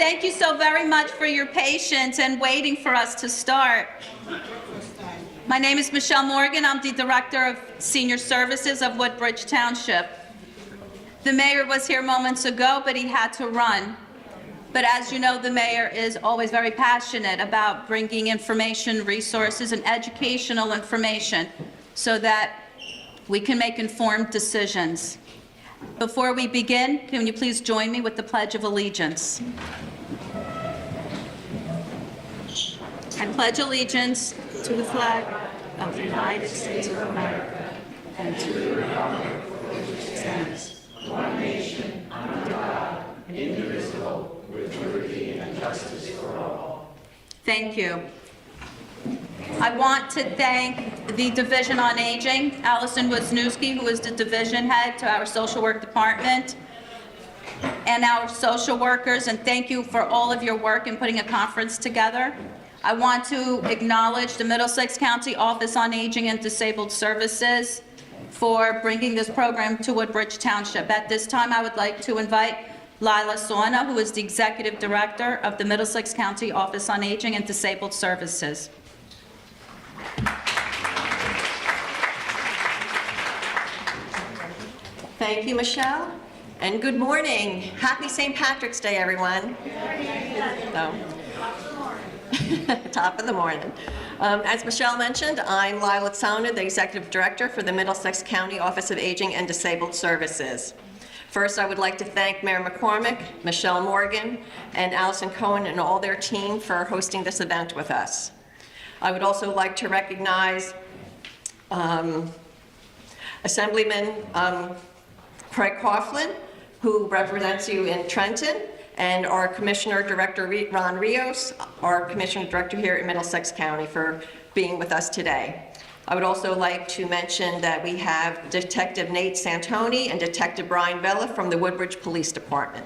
Thank you so very much for your patience and waiting for us to start. My name is Michelle Morgan. I'm the Director of Senior Services of Woodbridge Township. The mayor was here moments ago, but he had to run. But as you know, the mayor is always very passionate about bringing information, resources, and educational information so that we can make informed decisions. Before we begin, can you please join me with the Pledge of Allegiance? I pledge allegiance to the flag of the United States of America and to the republic which stands one nation under God, indivisible, with liberty and justice for all. Thank you. I want to thank the Division on Aging, Allison Wisniewski, who is the division head to our social work department, and our social workers, and thank you for all of your work in putting a conference together. I want to acknowledge the Middlesex County Office on Aging and Disabled Services for bringing this program to Woodbridge Township. At this time, I would like to invite Lila Sauna, who is the Executive Director of the Middlesex County Office on Aging and Disabled Services. Thank you, Michelle, and good morning. Happy St. Patrick's Day, everyone. Top of the morning. As Michelle mentioned, I'm Lila Sauna, the Executive Director for the Middlesex County Office of Aging and Disabled Services. First, I would like to thank Mayor McCormick, Michelle Morgan, and Allison Cohen and all their team for hosting this event with us. I would also like to recognize Assemblyman Craig Coughlin, who represents you in Trenton, and our Commissioner Director Ron Rios, our Commissioner Director here at Middlesex County, for being with us today. I would also like to mention that we have Detective Nate Santoni and Detective Brian Vella from the Woodbridge Police Department.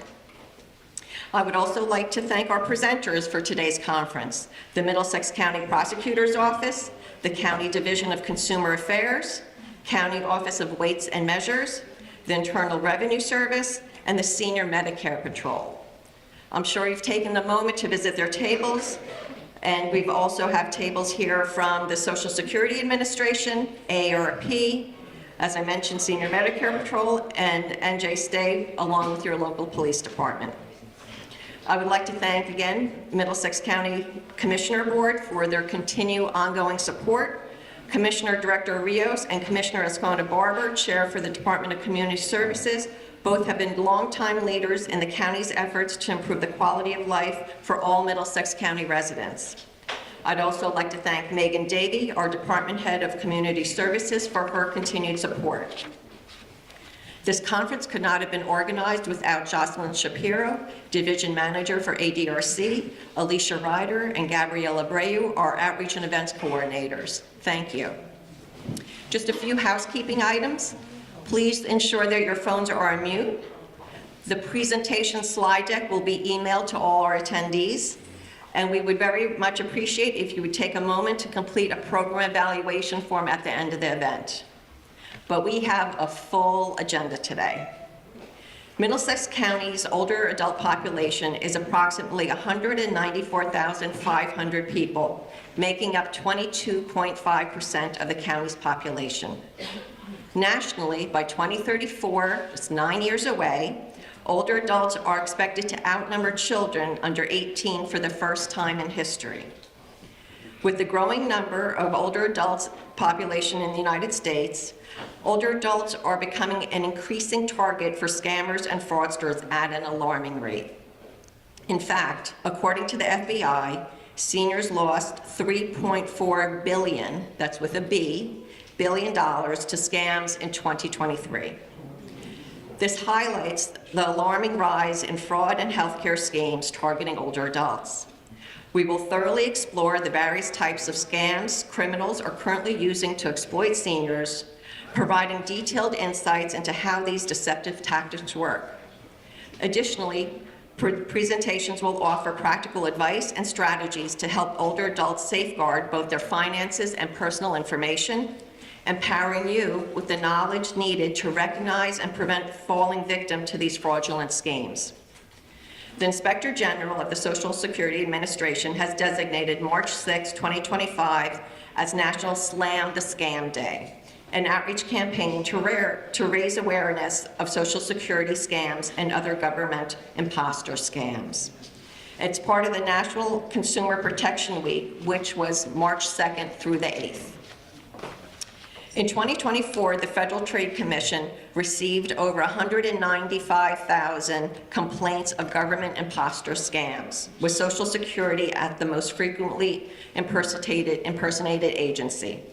I would also like to thank our presenters for today's conference: the Middlesex County Prosecutor's Office, the County Division of Consumer Affairs, County Office of Weights and Measures, the Internal Revenue Service, and the Senior Medicare Patrol. I'm sure you've taken a moment to visit their tables, and we also have tables here from the Social Security Administration, AARP, as I mentioned, Senior Medicare Patrol, and NJ State, along with your local police department. I would like to thank again Middlesex County Commissioner Board for their continued ongoing support. Commissioner Director Rios and Commissioner Ascona Barber, Chair for the Department of Community Services, both have been longtime leaders in the county's efforts to improve the quality of life for all Middlesex County residents. I'd also like to thank Megan Davey, our Department Head of Community Services, for her continued support. This conference could not have been organized without Jocelyn Shapiro, Division Manager for ADRC, Alicia Ryder, and Gabriella Abreu, our Outreach and Events Coordinators. Thank you. Just a few housekeeping items. Please ensure that your phones are on mute. The presentation slide deck will be emailed to all our attendees, and we would very much appreciate if you would take a moment to complete a program evaluation form at the end of the event. But we have a full agenda today. Middlesex County's older adult population is approximately 194,500 people, making up 22.5% of the county's population. Nationally, by 2034, just 9 years away, older adults are expected to outnumber children under 18 for the first time in history. With the growing number of older adults population in the United States, older adults are becoming an increasing target for scammers and fraudsters at an alarming rate. In fact, according to the FBI, seniors lost $3.4 billion, that's with a B, $billion to scams in 2023. This highlights the alarming rise in fraud and healthcare schemes targeting older adults. We will thoroughly explore the various types of scams criminals are currently using to exploit seniors, providing detailed insights into how these deceptive tactics work. Additionally, presentations will offer practical advice and strategies to help older adults safeguard both their finances and personal information, empowering you with the knowledge needed to recognize and prevent falling victim to these fraudulent schemes. The Inspector General of the Social Security Administration has designated March 6, 2025 as National Slam the Scam Day, an outreach campaign to raise awareness of Social Security scams and other government imposter scams. It's part of the National Consumer Protection Week, which was March 2nd through the 8th. In 2024, the Federal Trade Commission received over 195,000 complaints of government imposter scams, with Social Security at the most frequently impersonated agency.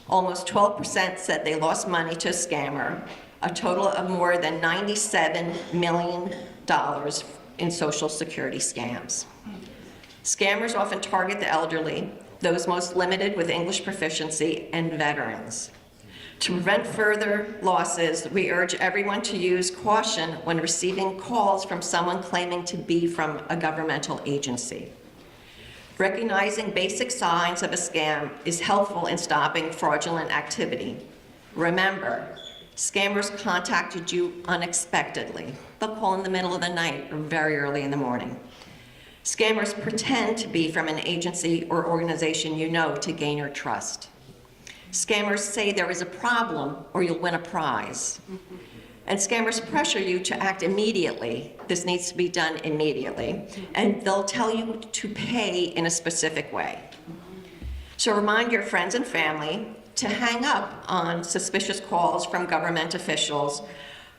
Almost 12% said they lost money to a scammer, a total of more than $97 million in Social Security scams. Scammers often target the elderly, those most limited with English proficiency, and veterans. To prevent further losses, we urge everyone to use caution when receiving calls from someone claiming to be from a governmental agency. Recognizing basic signs of a scam is helpful in stopping fraudulent activity. Remember, scammers contacted you unexpectedly. They'll call in the middle of the night or very early in the morning. Scammers pretend to be from an agency or organization you know to gain your trust. Scammers say there is a problem or you'll win a prize. And scammers pressure you to act immediately. This needs to be done immediately. And they'll tell you to pay in a specific way. So remind your friends and family to hang up on suspicious calls from government officials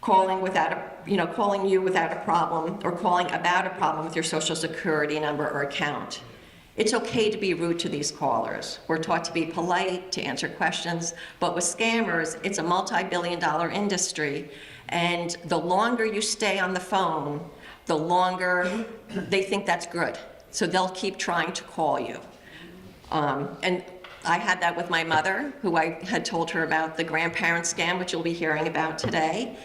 calling you without a problem or calling about a problem with your Social Security number or account. It's okay to be rude to these callers. We're taught to be polite, to answer questions, but with scammers, it's a multi-billion-dollar industry, and the longer you stay on the phone, the longer they think that's good. So they'll keep trying to call you. And I had that with my mother, who I had told her about the grandparent scam, which you'll be hearing about today.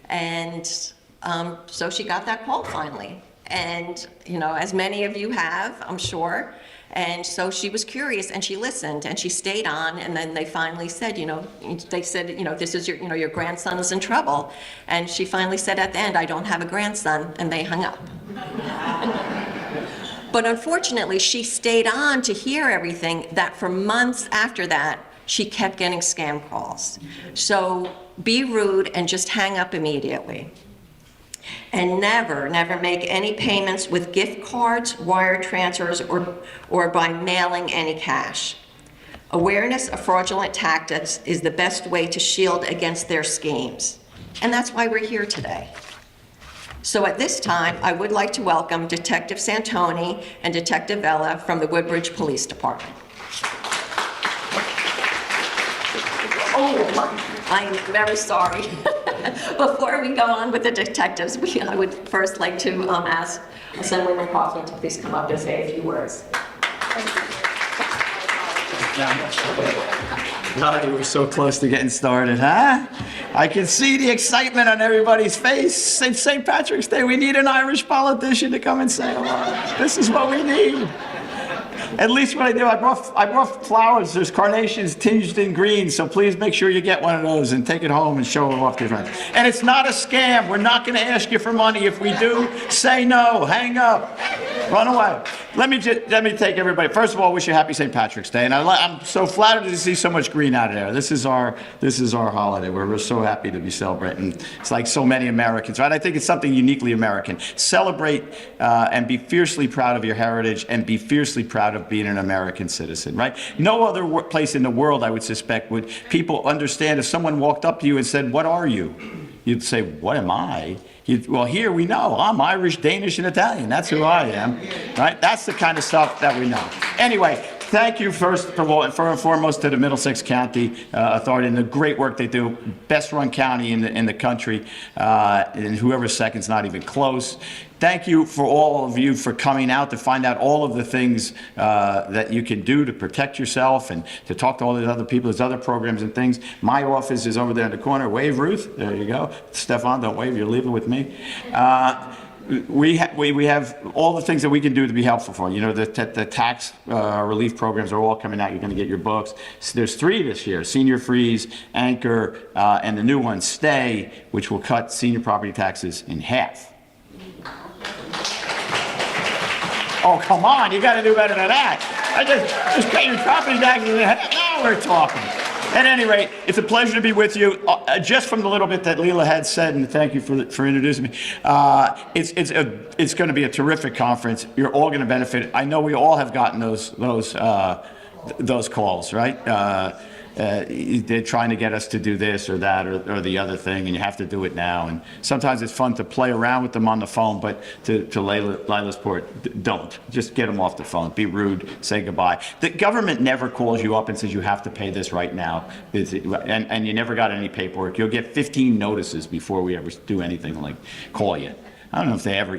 And so she got that call finally. And, as many of you have, I'm sure. And so she was curious and she listened and she stayed on, and then they finally said, this is your grandson is in trouble. And she finally said at the end, I don't have a grandson, and they hung up. But unfortunately, she stayed on to hear everything, that for months after that, she kept getting scam calls. So be rude and just hang up immediately. And never make any payments with gift cards, wire transfers, or by mailing any cash. Awareness of fraudulent tactics is the best way to shield against their schemes. And that's why we're here today. So at this time, I would like to welcome Detective Santoni and Detective Vella from the Woodbridge Police Department. Oh, I am very sorry. Before we go on with the detectives, I would first like to ask Assemblyman Kaufman to please come up and say a few words. God, we're so close to getting started, huh? I can see the excitement on everybody's face. It's St. Patrick's Day. We need an Irish politician to come and say hello. This is what we need. At least what I do, I brought flowers. There's carnations tinged in green, so please make sure you get one of those and take it home and show them off to your friends. And it's not a scam. We're not going to ask you for money. If we do, say no, hang up, run away. Let me take everybody. First of all, wish you happy St. Patrick's Day, and I'm so flattered to see so much green out of there. This is our holiday. We're so happy to be celebrating. It's like so many Americans, right? I think it's something uniquely American. Celebrate and be fiercely proud of your heritage, and be fiercely proud of being an American citizen, right? No other place in the world, I would suspect, would people understand if someone walked up to you and said, "What are you?" You'd say, "What am I?" Well, here we know. I'm Irish, Danish, and Italian. That's who I am, right? That's the kind of stuff that we know. Anyway, thank you first of all and foremost to the Middlesex County Authority and the great work they do. Best run county in the country, and whoever's second's not even close. Thank you for all of you for coming out to find out all of the things that you can do to protect yourself and to talk to all these other people. There's other programs and things. My office is over there in the corner. Wave, Ruth. There you go. Stefan, don't wave. You're leaving with me. We have all the things that we can do to be helpful for you. The tax relief programs are all coming out. You're going to get your books. There's 3 this year: Senior Freeze, Anchor, and the new one, Stay, which will cut senior property taxes in half. Oh, come on, you gotta do better than that. I just pay your property taxes and now we're talking. At any rate, it's a pleasure to be with you. Just from the little bit that Leela had said, and thank you for introducing me, it's going to be a terrific conference. You're all going to benefit. I know we all have gotten those calls, right? They're trying to get us to do this or that or the other thing, and you have to do it now. And sometimes it's fun to play around with them on the phone, but to Lila's point, don't. Just get them off the phone. Be rude. Say goodbye. The government never calls you up and says you have to pay this right now, and you never got any paperwork. You'll get 15 notices before we ever do anything like call you. I don't know if they ever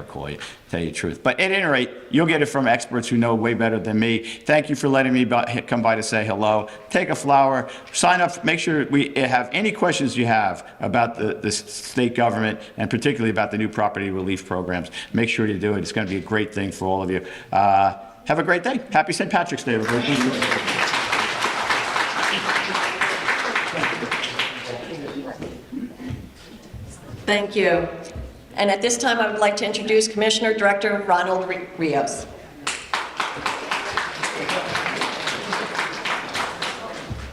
call you, to tell you the truth. But at any rate, you'll get it from experts who know way better than me. Thank you for letting me come by to say hello. Take a flower, sign up, make sure we have any questions you have about the state government and particularly about the new property relief programs. Make sure you do it. It's going to be a great thing for all of you. Have a great day. Happy St. Patrick's Day, everybody. Thank you. And at this time, I would like to introduce Commissioner Director Ronald Rios.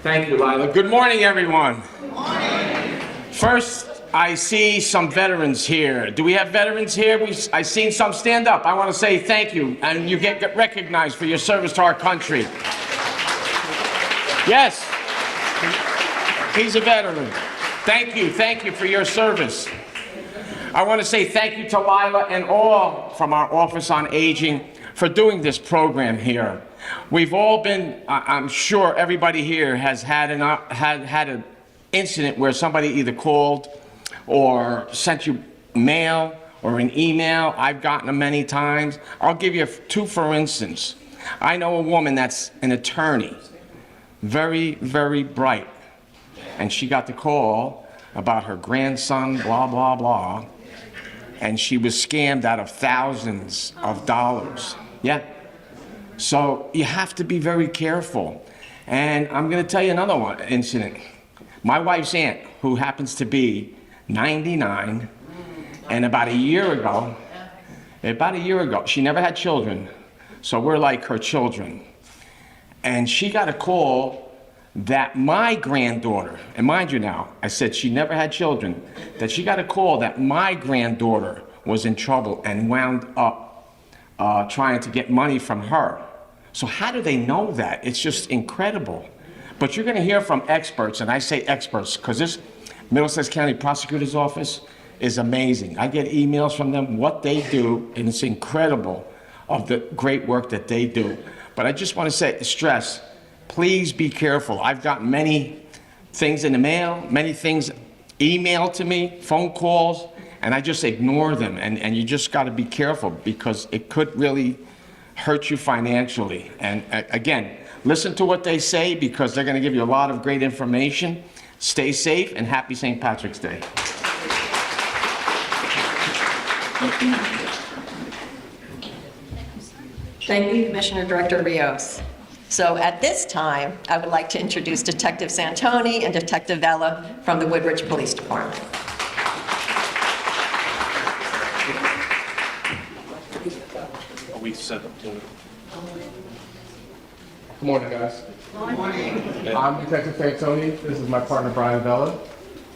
Thank you, Lila. Good morning, everyone. Good morning. First, I see some veterans here. Do we have veterans here? I've seen some stand up. I want to say thank you, and you get recognized for your service to our country. Yes, he's a veteran. Thank you for your service. I want to say thank you to Lila and all from our Office on Aging for doing this program here. We've all been, I'm sure everybody here has had an incident where somebody either called or sent you mail or an email. I've gotten them many times. I'll give you two for instance. I know a woman that's an attorney, very, very bright, and she got the call about her grandson, blah, blah, blah, and she was scammed out of thousands of dollars. Yeah. So you have to be very careful. And I'm going to tell you another incident. My wife's aunt, who happens to be 99, and about a year ago, she never had children, so we're like her children. And she got a call that my granddaughter, and mind you now, I said she never had children, that she got a call that my granddaughter was in trouble and wound up trying to get money from her. So how do they know that? It's just incredible. But you're going to hear from experts, and I say experts because this Middlesex County Prosecutor's Office is amazing. I get emails from them, what they do, and it's incredible of the great work that they do. But I just want to stress, please be careful. I've gotten many things in the mail, many things emailed to me, phone calls, and I just ignore them. And you just got to be careful because it could really hurt you financially. And again, listen to what they say because they're going to give you a lot of great information. Stay safe and happy St. Patrick's Day. Thank you, Commissioner Director Rios. So at this time, I would like to introduce Detective Santoni and Detective Vella from the Woodridge Police Department. We set up to. Good morning, guys. Good morning. I'm Detective Fantoni. This is my partner, Brian Vella.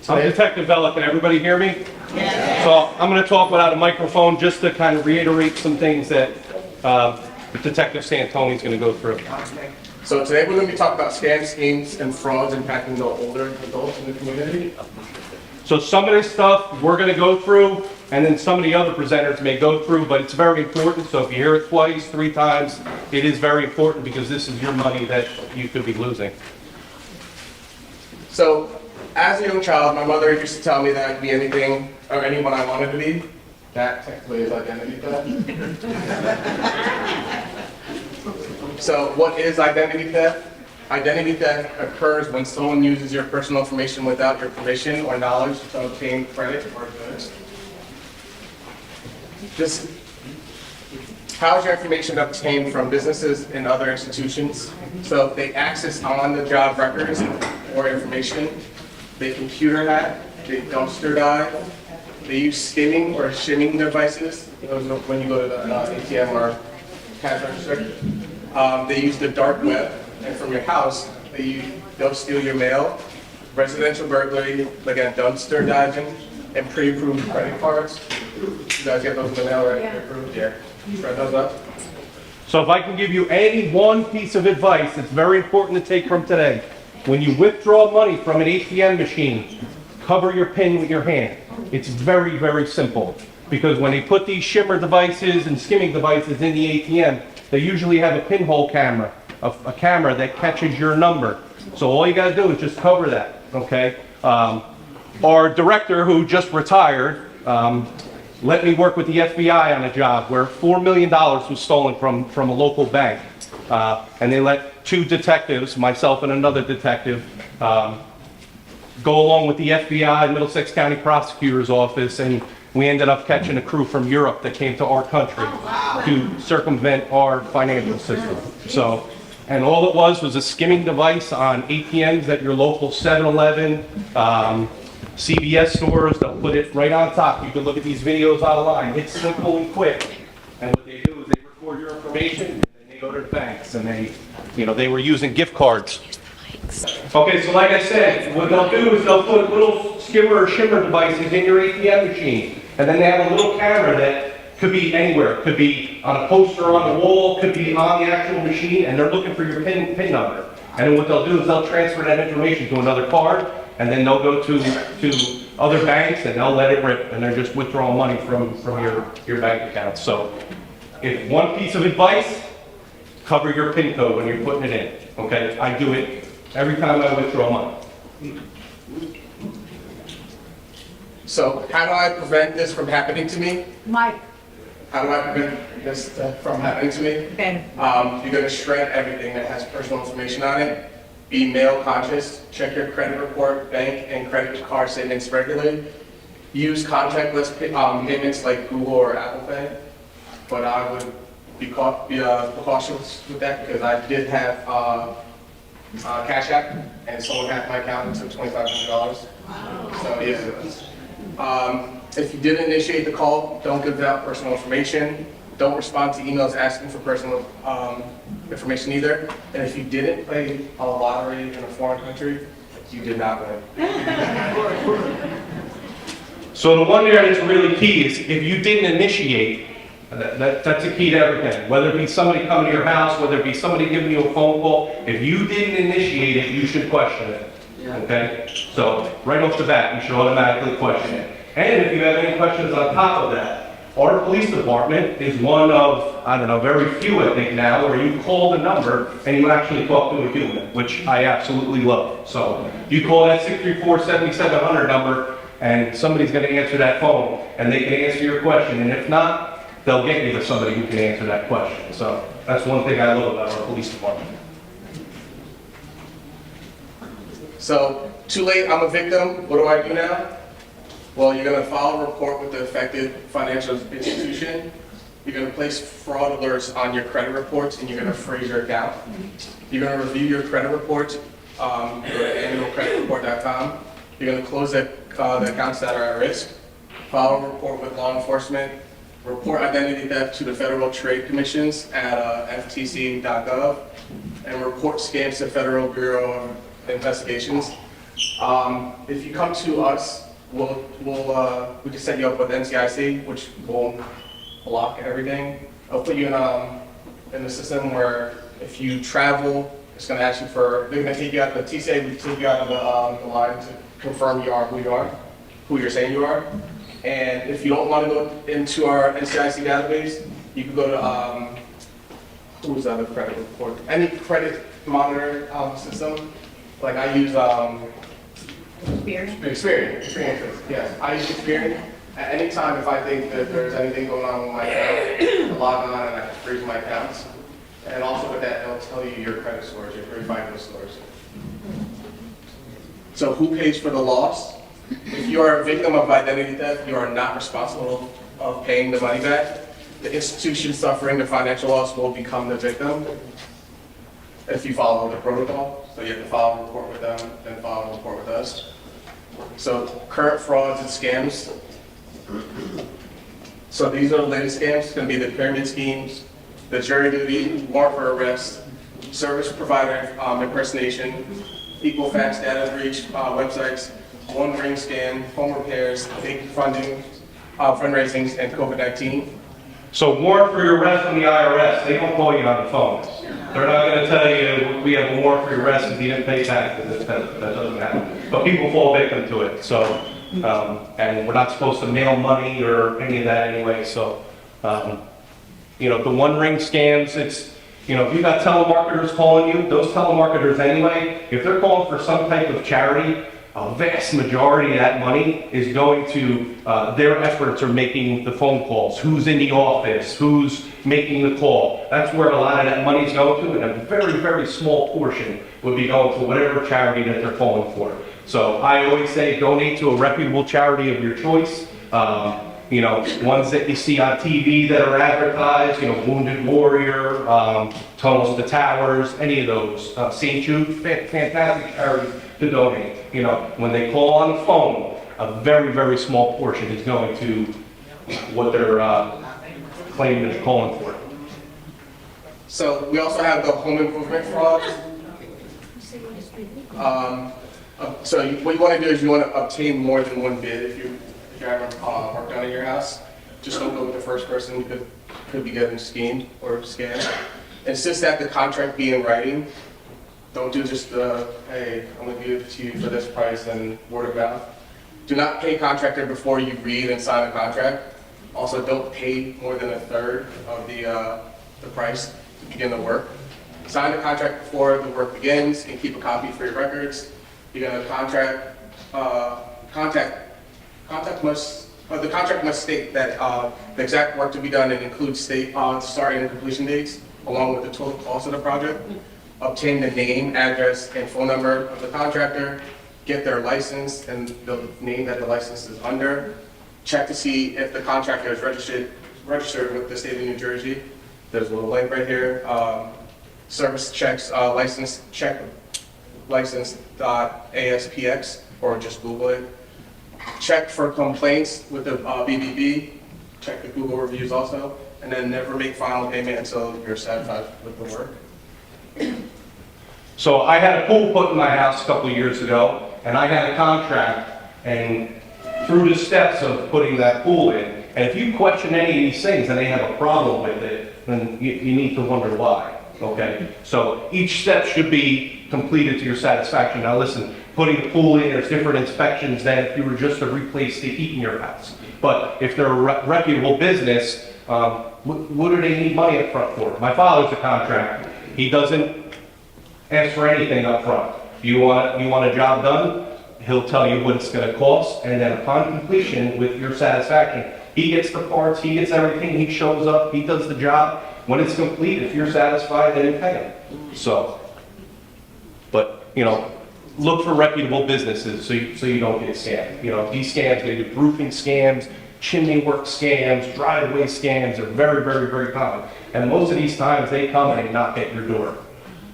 I'm Detective Vella. Can everybody hear me? Yes. So I'm going to talk without a microphone just to kind of reiterate some things that Detective Santoni is going to go through. So today we're going to be talking about scams, schemes, and frauds impacting the older adults in the community. So some of this stuff we're going to go through, and then some of the other presenters may go through, but it's very important. So if you hear it twice, 3 times, it is very important because this is your money that you could be losing. So as a young child, my mother used to tell me that I could be anything or anyone I wanted to be. That technically is identity theft. So what is identity theft? Identity theft occurs when someone uses your personal information without your permission or knowledge to obtain credit or goods. Just how is your information obtained from businesses and other institutions? So they access on-the-job records or information, they computer hack, they dumpster dive, they use skimming or shimming devices. Those are when you go to the ATM or cash register. They use the dark web, and from your house, they'll steal your mail, residential burglary, again, dumpster diving, and pre-approved credit cards. You guys get those in the mail, right? Approved? Yeah. Shred those up. So if I can give you any one piece of advice that's very important to take from today, when you withdraw money from an ATM machine, cover your PIN with your hand. It's very, very simple. Because when they put these shimmer devices and skimming devices in the ATM, they usually have a pinhole camera, a camera that catches your number. So all you gotta do is just cover that, okay? Our director, who just retired, let me work with the FBI on a job where $4 million was stolen from a local bank. And they let 2 detectives, myself and another detective, go along with the FBI, Middlesex County Prosecutor's Office, and we ended up catching a crew from Europe that came to our country to circumvent our financial system. So, and all it was a skimming device on ATMs at your local 7-Eleven, CVS stores. They'll put it right on top. You can look at these videos online. It's simple and quick. And what they do is they record your information, and then they go to the banks, and they were using gift cards. Okay, so like I said, what they'll do is they'll put little skimmer or shimmer devices in your ATM machine, and then they have a little camera that could be anywhere. It could be on a poster on the wall, could be on the actual machine, and they're looking for your PIN number. And then what they'll do is they'll transfer that information to another card, and then they'll go to other banks and they'll let it rip, and they're just withdrawing money from your bank account. So, if one piece of advice, cover your PIN code when you're putting it in. Okay, I do it every time I withdraw money. So how do I prevent this from happening to me? Mike, How do I prevent this from happening to me? Ben. You're gonna shred everything that has personal information on it. Be mail conscious. Check your credit report, bank, and credit card statements regularly. Use contactless payments like Google or Apple Pay. But I would be precautious with that because I did have Cash App, and someone hacked my account and took $2,500. So yeah. If you didn't initiate the call, don't give out personal information. Don't respond to emails asking for personal information either. And if you didn't play a lottery in a foreign country, you did not win. So the one there that's really key is if you didn't initiate, that's a key to everything. Whether it be somebody coming to your house, whether it be somebody giving you a phone call, if you didn't initiate it, you should question it. Okay? So right off the bat, you should automatically question it. And if you have any questions on top of that, our police department is one of, I don't know, very few I think now, where you call the number and you actually talk to a human, which I absolutely love. So you call that 634-7700 number and somebody's going to answer that phone and they can answer your question. And if not, they'll get you to somebody who can answer that question. So that's one thing I love about our police department. So, too late, I'm a victim. What do I do now? Well, you're going to file a report with the affected financial institution. You're going to place fraud alerts on your credit reports, and you're going to freeze your account. You're going to review your credit reports. Go to annualcreditreport.com. You're going to close the accounts that are at risk. File a report with law enforcement. Report identity theft to the Federal Trade Commissions at ftc.gov. And report scams to Federal Bureau of Investigations. If you come to us, we can set you up with NCIC, which will block everything. I'll put you in the system where if you travel, it's going to ask you for. They're going to take you out the TSA. We take you out of the line to confirm you are, who you're saying you are. And if you don't want to go into our NCIC database, you can go to who's the other credit report? Any credit monitor system. Like I use Experian. Yes, I use Experian. At any time, if I think that there's anything going on with my account, I log on and I can freeze my accounts. And also with that, it'll tell you your credit scores, your pre-FICO scores. So who pays for the loss? If you are a victim of identity theft, you are not responsible of paying the money back. The institution suffering the financial loss will become the victim if you follow the protocol. So you have to file a report with them, then file a report with us. So current frauds and scams. So these are the latest scams. It's going to be the pyramid schemes, the jury duty, warrant for arrest, service provider impersonation, equal facts data breach, websites, one ring scam, home repairs, fake funding, fundraisings, and COVID-19. So warrant for your arrest from the IRS, they don't call you on the phone. They're not going to tell you, we have a warrant for your arrest if you didn't pay taxes. That doesn't happen. But people fall victim to it. So, and we're not supposed to mail money or any of that anyway. So, you know, the one ring scams, it's, you know, if you got telemarketers calling you, those telemarketers anyway, if they're calling for some type of charity, a vast majority of that money is going to, their efforts are making the phone calls, who's in the office, who's making the call. That's where a lot of that money is going to, and a very, very small portion would be going to whatever charity that they're calling for. So I always say donate to a reputable charity of your choice. You know, ones that you see on TV that are advertised, you know, Wounded Warrior, Tunnels to Towers, any of those. St. Jude, fantastic charities to donate. You know, when they call on the phone, a very, very small portion is going to what they're claiming they're calling for. So we also have the home improvement fraud. So what you want to do is you want to obtain more than one bid if you ever work done at your house. Just don't go with the first person who could be getting schemed or scammed. Insist that the contract be in writing. Don't do just hey, I'm going to give it to you for this price and word of mouth. Do not pay contractor before you read and sign a contract. Also, don't pay more than a third of the price to begin the work. Sign the contract before the work begins and keep a copy for your records. You're going to the contract must state that the exact work to be done and include start and completion dates along with the total cost of the project. Obtain the name, address, and phone number of the contractor. Get their license and the name that the license is under. Check to see if the contractor is registered with the state of New Jersey. There's a little link right here. Service checks, license check license.aspx, or just Google it. Check for complaints with the BBB. Check the Google reviews also, and then never make final payment until you're satisfied with the work. So I had a pool put in my house a couple of years ago, and I had a contract, and through the steps of putting that pool in, and if you question any of these things and they have a problem with it, then you need to wonder why, okay? So each step should be completed to your satisfaction. Now listen, putting the pool in, there's different inspections than if you were just to replace the heat in your house. But if they're a reputable business, what do they need money up front for? My father's a contractor. He doesn't ask for anything up front. You want a job done, he'll tell you what it's going to cost, and then upon completion, with your satisfaction, he gets the parts, he gets everything, he shows up, he does the job. When it's complete, if you're satisfied, then you pay him. So, but, you know, look for reputable businesses so you don't get scammed. You know, these scams, they do roofing scams, chimney work scams, driveway scams are very, very, very common. And most of these times they come and they knock at your door.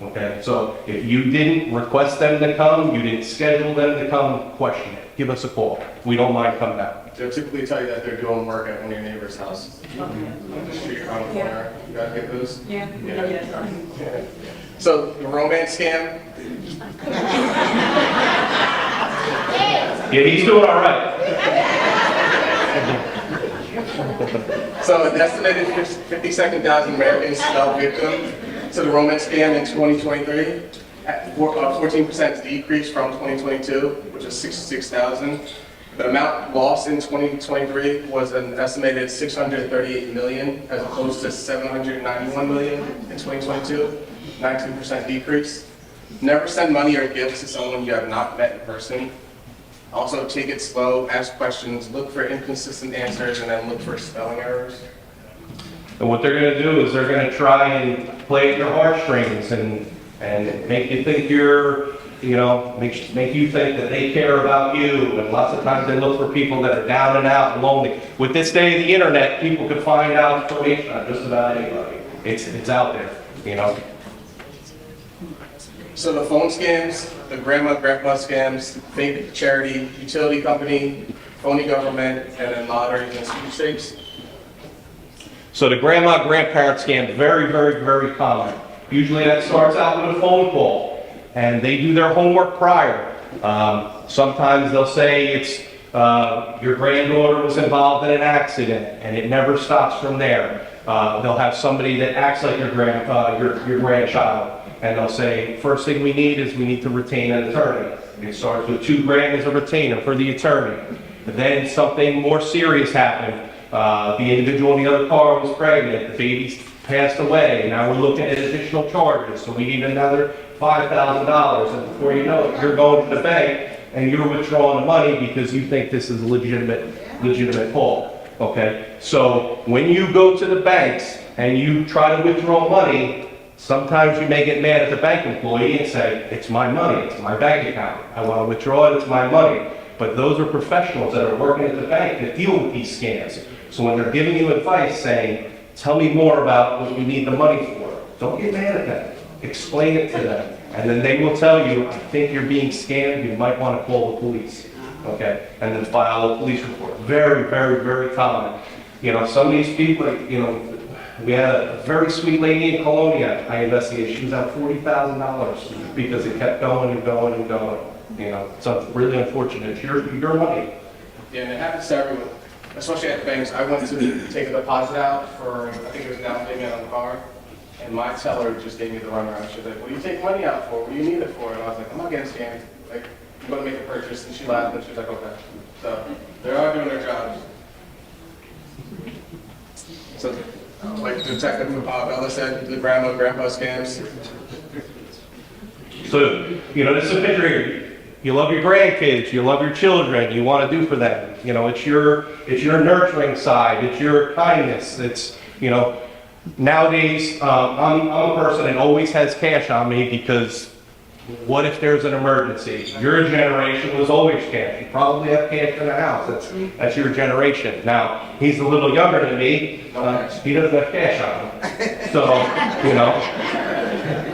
Okay, so if you didn't request them to come, you didn't schedule them to come, question it. Give us a call. We don't mind coming out. They'll typically tell you that they're doing work at one of your neighbor's house. On the street around the corner. You guys get those? Yeah. Yeah. So the romance scam. Yeah, he's doing all right. So an estimated 52,000 Americans fell victim to the romance scam in 2023, at 14% decrease from 2022, which is 66,000. The amount lost in 2023 was an estimated 638 million, as opposed to 791 million in 2022, 19% decrease. Never send money or gifts to someone you have not met in person. Also, take it slow, ask questions, look for inconsistent answers, and then look for spelling errors. And what they're going to do is they're going to try and play at your heartstrings and make you think you're, you know, make you think that they care about you. And lots of times they look for people that are down and out and lonely. With this day of the internet, people can find out information on just about anybody. It's out there, you know. So the phone scams, the grandpa scams, fake charity, utility company, phony government, and then lotteries and sweepstakes. So the grandma, grandparent scam, very, very, very common. Usually that starts out with a phone call, and they do their homework prior. Sometimes they'll say it's your granddaughter was involved in an accident, and it never stops from there. They'll have somebody that acts like your grandchild, and they'll say, first thing we need is we need to retain an attorney. It starts with $2,000 as a retainer for the attorney. But then something more serious happened. The individual in the other car was pregnant, the baby's passed away, now we're looking at additional charges, so we need another $5,000, and before you know it, you're going to the bank and you're withdrawing the money because you think this is a legitimate call, okay? So when you go to the banks and you try to withdraw money, sometimes you may get mad at the bank employee and say, it's my money, it's my bank account, I want to withdraw it, it's my money. But those are professionals that are working at the bank that deal with these scams. So when they're giving you advice saying, tell me more about what you need the money for, don't get mad at them. Explain it to them. And then they will tell you, I think you're being scammed, you might want to call the police. Okay? And then file a police report. Very, very, very common. You know, some of these people, you know, we had a very sweet lady in Colonia I investigated. She was out $40,000 because it kept going and going and going. You know, so really unfortunate. It's your money. Yeah, and it happens to everyone, especially at the banks. I went to take a deposit out for, I think it was down payment on the car, and my teller just gave me the runaround. She was like, what do you take money out for? What do you need it for? And I was like, I'm not getting scammed. Like, I'm going to make a purchase. And she laughed, and she was like, okay. So, they are doing their jobs. So, like Detective Bella said, the grandma, grandpa scams. So, you know, this is a picture here. You love your grandkids, you love your children, you want to do for them. You know, it's your nurturing side, it's your kindness. It's, you know, nowadays, I'm a person that always has cash on me because what if there's an emergency? Your generation was always cash. You probably have cash in the house. That's your generation. Now, he's a little younger than me. He doesn't have cash on him. So, you know,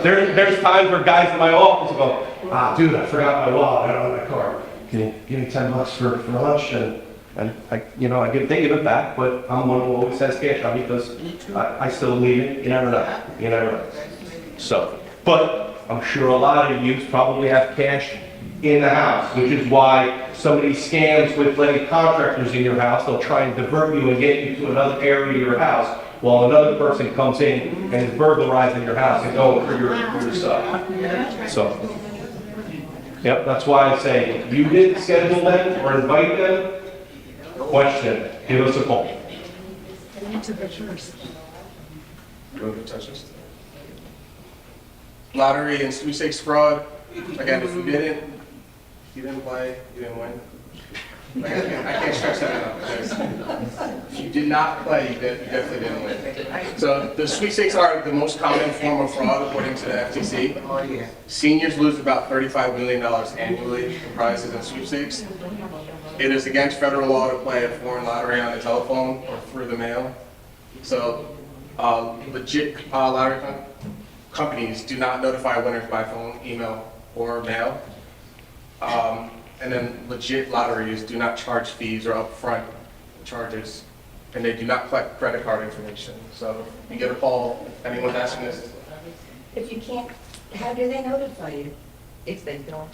there's times where guys in my office go, dude, I forgot my wallet out of my car. Can you give me $10 for lunch? And they give it back, but I'm one who always has cash on me because I still leave it. You never know. So, but I'm sure a lot of you probably have cash in the house, which is why some of these scams with letting contractors in your house, they'll try and divert you and get you to another area of your house while another person comes in and is burglarizing your house and going for your stuff. So, yep, that's why I say, if you did schedule them or invite them, question, give us a call. You want to touch this? Lottery and sweepstakes fraud. Again, if you didn't play, you didn't win. Like, I can't stress that enough. Because if you did not play, you definitely didn't win. So the sweepstakes are the most common form of fraud according to the FTC. Seniors lose about $35 million annually in prizes and sweepstakes. It is against federal law to play a foreign lottery on the telephone or through the mail. So legit lottery companies do not notify winners by phone, email, or mail. And then legit lotteries do not charge fees or upfront charges, and they do not collect credit card information. So if you get a call, anyone's asking this. If you can't, how do they notify you? If they don't,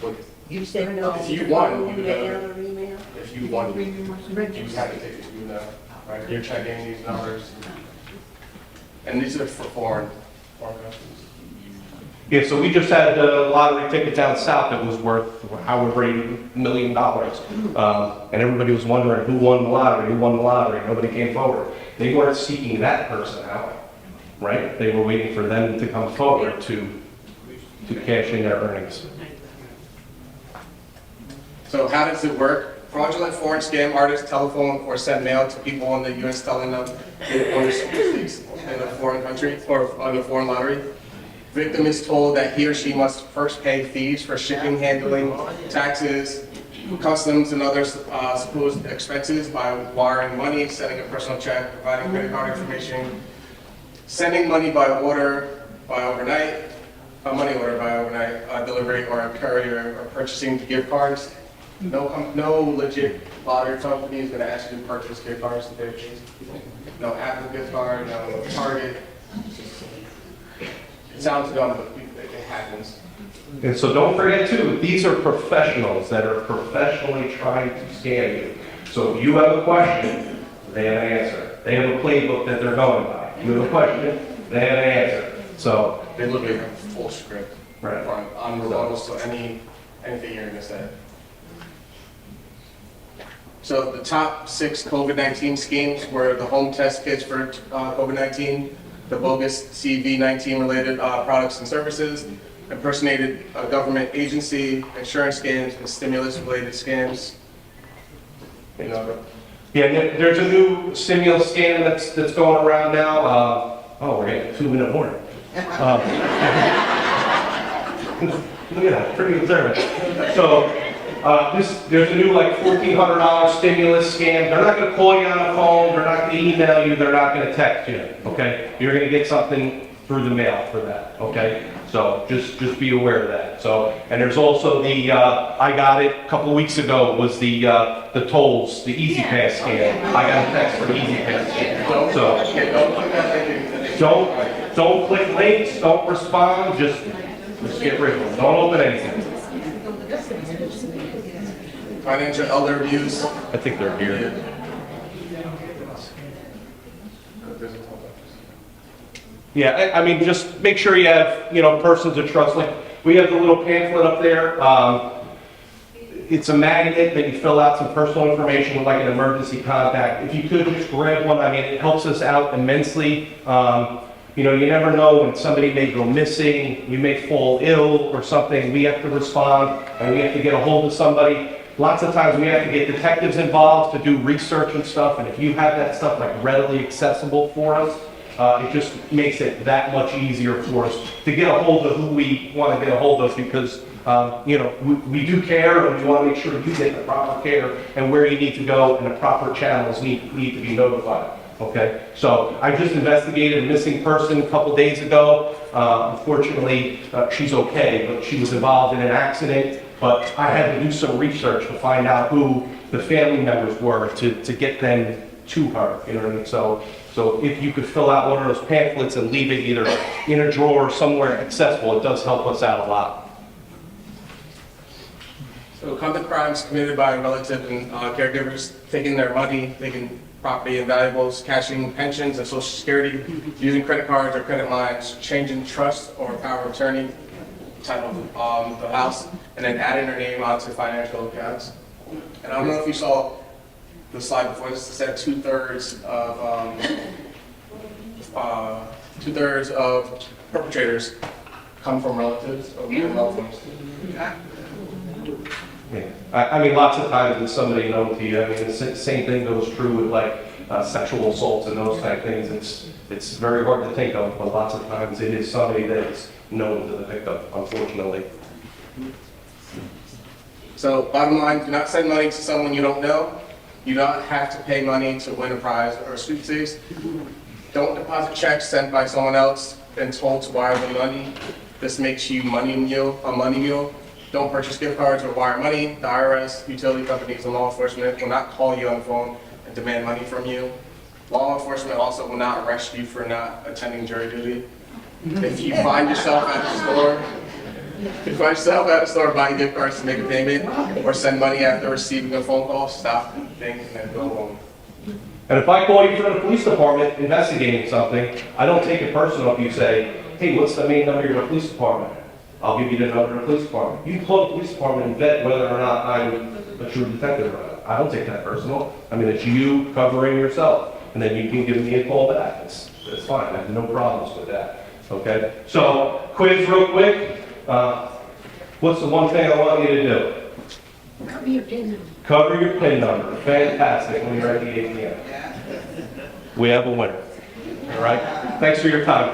you send no. If you won, you mail or email? If you won, you have to take it, right? You're checking these numbers. And these are for foreign companies. Yeah, so we just had a lottery ticket down south that was worth however $80 million. And everybody was wondering who won the lottery, Nobody came forward. They weren't seeking that person out, right? They were waiting for them to come forward to cash in their earnings. So how does it work? Fraudulent foreign scam artists telephone or send mail to people in the U.S. telling them they won sweepstakes in a foreign country or on a foreign lottery. Victim is told that he or she must first pay fees for shipping, handling, taxes, customs, and other supposed expenses by wiring money, sending a personal check, providing credit card information, sending money by money order by overnight, delivery, or a courier, or purchasing gift cards. No legit lottery company is gonna ask you to purchase gift cards to their case. No Apple gift card, no Target. It sounds dumb, but it happens. And so don't forget too, these are professionals that are professionally trying to scam you. So if you have a question, they have an answer. They have a playbook that they're going by. You have a question, they have an answer. So, They literally have a full script. Right. On rebuttals to anything you're gonna say. So the top 6 COVID-19 schemes were the home test kits for COVID-19, the bogus CV-19 related products and services, impersonated a government agency, insurance scams, and stimulus-related scams. You know, yeah, there's a new stimulus scam that's going around now. We're getting a 2-minute warning. Look at that, pretty observant. So, there's a new like $1,400 stimulus scam. They're not gonna call you on the phone, they're not gonna email you, they're not gonna text you, okay? You're gonna get something through the mail for that, okay? So just be aware of that. So, and there's also the, I got it a couple of weeks ago, was the tolls, the Easy Pass scam. I got a text for Easy Pass scam. So, don't click links, don't respond, just get rid of them. Don't open anything. financial elder abuse. I think they're here. Yeah, I mean, just make sure you have, persons of trust. Like, we have the little pamphlet up there. It's a magnet that you fill out some personal information with like an emergency contact. If you could just grab one, I mean, it helps us out immensely. You never know when somebody may go missing, you may fall ill or something. We have to respond and we have to get a hold of somebody. Lots of times we have to get detectives involved to do research and stuff. And if you have that stuff like readily accessible for us, it just makes it that much easier for us to get a hold of who we want to get a hold of, because we do care and we want to make sure you get the proper care and where you need to go, and the proper channels need to be notified. Okay, so I just investigated a missing person a couple days ago. Unfortunately, she's okay, but she was involved in an accident. But I had to do some research to find out who the family members were to get them to her. You know what I mean? So if you could fill out one of those pamphlets and leave it either in a drawer or somewhere accessible, it does help us out a lot. So conduct crimes committed by relatives and caregivers, taking their money, taking property and valuables, cashing pensions and social security, using credit cards or credit lines, changing trust or power of attorney, title of the house, and then adding their name onto financial accounts. And I don't know if you saw the slide before this, said two-thirds of perpetrators come from relatives or loved ones. Yeah. I mean, lots of times it's somebody known to you. I mean, the same thing goes true with like sexual assaults and those type of things. It's very hard to think of, but lots of times it is somebody that is known to the victim, unfortunately. So bottom line, do not send money to someone you don't know. You don't have to pay money to win a prize or a sweepstakes. Don't deposit checks sent by someone else and told to wire the money. This makes you a money mule. Don't purchase gift cards or wire money. The IRS, utility companies, and law enforcement will not call you on the phone and demand money from you. Law enforcement also will not arrest you for not attending jury duty. If you find yourself at the store buying gift cards to make a payment or send money after receiving a phone call, stop, think, and then go home. And if I call you from the police department investigating something, I don't take it personal if you say, hey, what's the main number of your police department? I'll give you the number of the police department. You can call the police department and vet whether or not I'm a true detective or not. I don't take that personal. I mean, it's you covering yourself. And then you can give me a call back. It's fine. I have no problems with that. Okay? So, quiz real quick. What's the one thing I want you to do? Cover your PIN number. Cover your PIN number. Fantastic when you're at the ATM. We have a winner. All right? Thanks for your time.